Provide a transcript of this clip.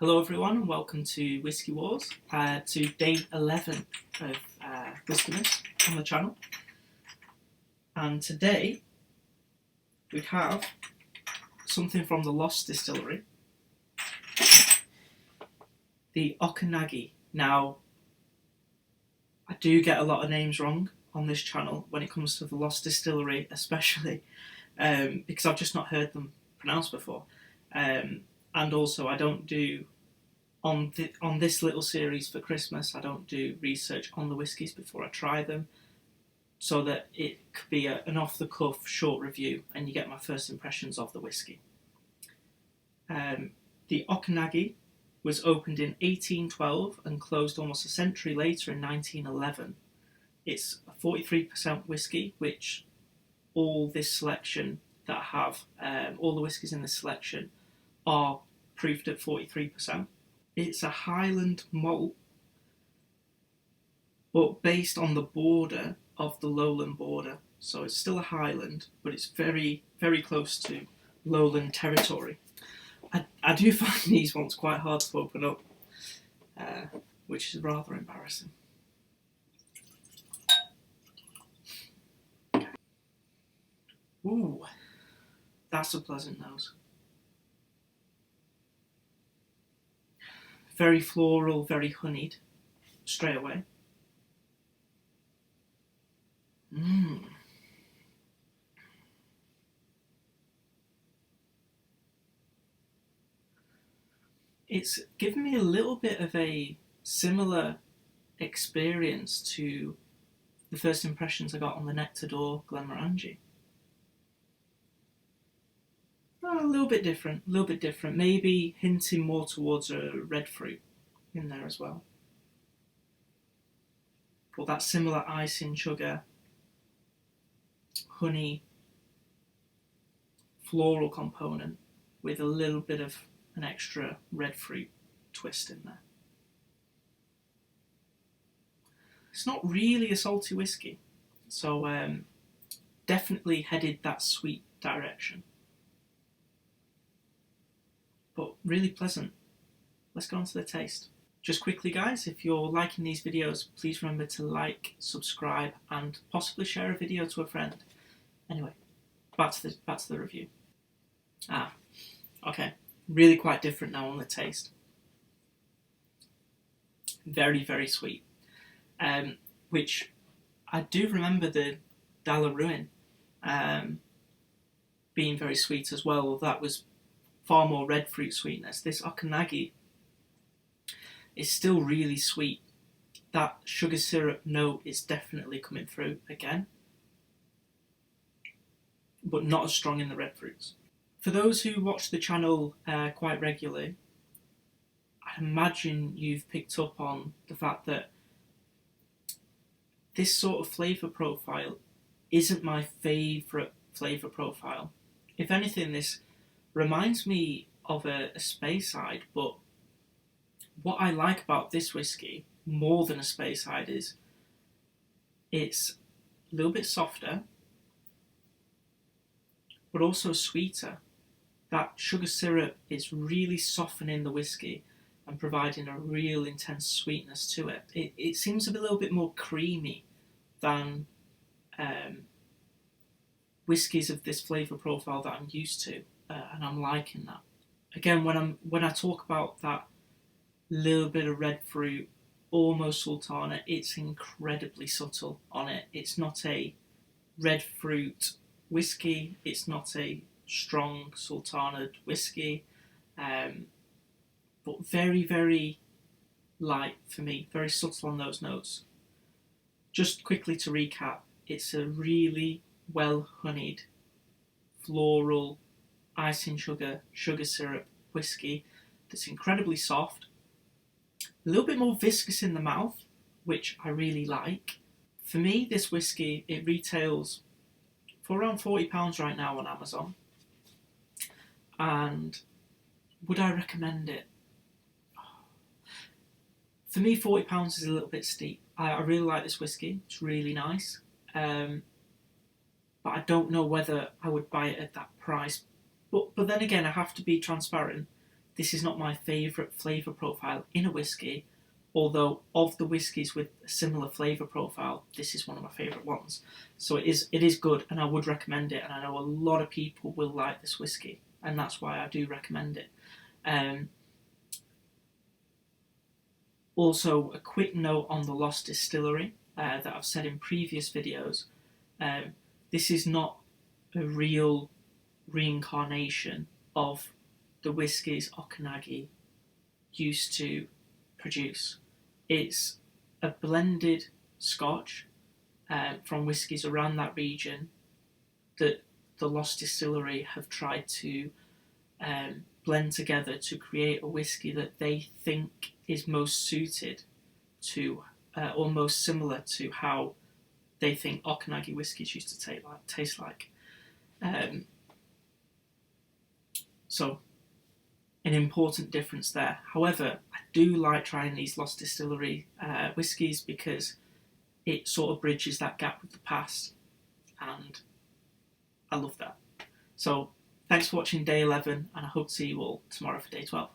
Hello everyone and welcome to WhiskyWars, to day 11 of Whiskymas on the channel. And today we have something from the Lost Distillery, the AUCHENAGIE. Now, I do get a lot of names wrong on this channel when it comes to the Lost Distillery especially, because I've just not heard them pronounced before. And also I don't do, on this little series for Christmas, I don't do research on the whiskies before I try them, so that it could be an off-the-cuff short review and you get my first impressions of the whiskey. The AUCHENAGIE was opened in 1812 and closed almost a century later in 1911. It's a 43% whiskey, which all this selection that I have, all the whiskies in this selection are proofed at 43%. It's a Highland malt, but based on the border of the lowland border. So it's still a Highland, but it's very, very close to lowland territory. I do find these ones quite hard to open up, which is rather embarrassing. Ooh, that's a pleasant nose. Very floral, very honeyed, straight away. It's given me a little bit of a similar experience to the first impressions I got on the Nectar Door Glenmorangie. A little bit different, maybe hinting more towards a red fruit in there as well. But that similar icing sugar, honey, floral component with a little bit of an extra red fruit twist in there. It's not really a salty whiskey, so definitely headed that sweet direction. But really pleasant. Let's go on to the taste. Just quickly, guys, if you're liking these videos, please remember to like, subscribe, and possibly share a video to a friend. Anyway, back to the review. Okay, really quite different now on the taste. Very, very sweet. Which I do remember the Dalaruin being very sweet as well. That was far more red fruit sweetness. This AUCHENAGIE is still really sweet. That sugar syrup note is definitely coming through again, but not as strong in the red fruits. For those who watch the channel quite regularly, I imagine you've picked up on the fact that this sort of flavour profile isn't my favourite flavour profile. If anything, this reminds me of a Speyside, but what I like about this whiskey more than a Speyside is it's a little bit softer, but also sweeter. That sugar syrup is really softening the whiskey and providing a real intense sweetness to it. It seems a little bit more creamy than whiskies of this flavour profile that I'm used to. And I'm liking that. Again, when I talk about that little bit of red fruit, almost sultana, it's incredibly subtle on it. It's not a red fruit whiskey. It's not a strong sultanaed whiskey, but very, very light for me. Very subtle on those notes. Just quickly to recap, it's a really well honeyed, floral, icing sugar syrup whiskey that's incredibly soft, a little bit more viscous in the mouth, which I really like. For me, this whiskey, it retails for around £40 right now on Amazon. And would I recommend it? For me, £40 is a little bit steep. I really like this whiskey. It's really nice. But I don't know whether I would buy it at that price. But then again, I have to be transparent. this is not my favourite flavour profile in a whisky, although of the whiskies with a similar flavour profile, this is one of my favourite ones. So it is good, and I would recommend it, and I know a lot of people will like this whisky, and that's why I do recommend it. Also, a quick note on the Lost Distillery that I've said in previous videos. This is not a real reincarnation of the whiskies Auchenagie used to produce. It's a blended scotch from whiskies around that region that the Lost Distillery have tried to blend together to create a whisky that they think is most suited to, or most similar to how they think Auchenagie whiskies used to taste like. So, an important difference there. However, I do like trying these Lost Distillery whiskies because it sort of bridges that gap with the past, and I love that. So, thanks for watching day 11, and I hope to see you all tomorrow for day 12.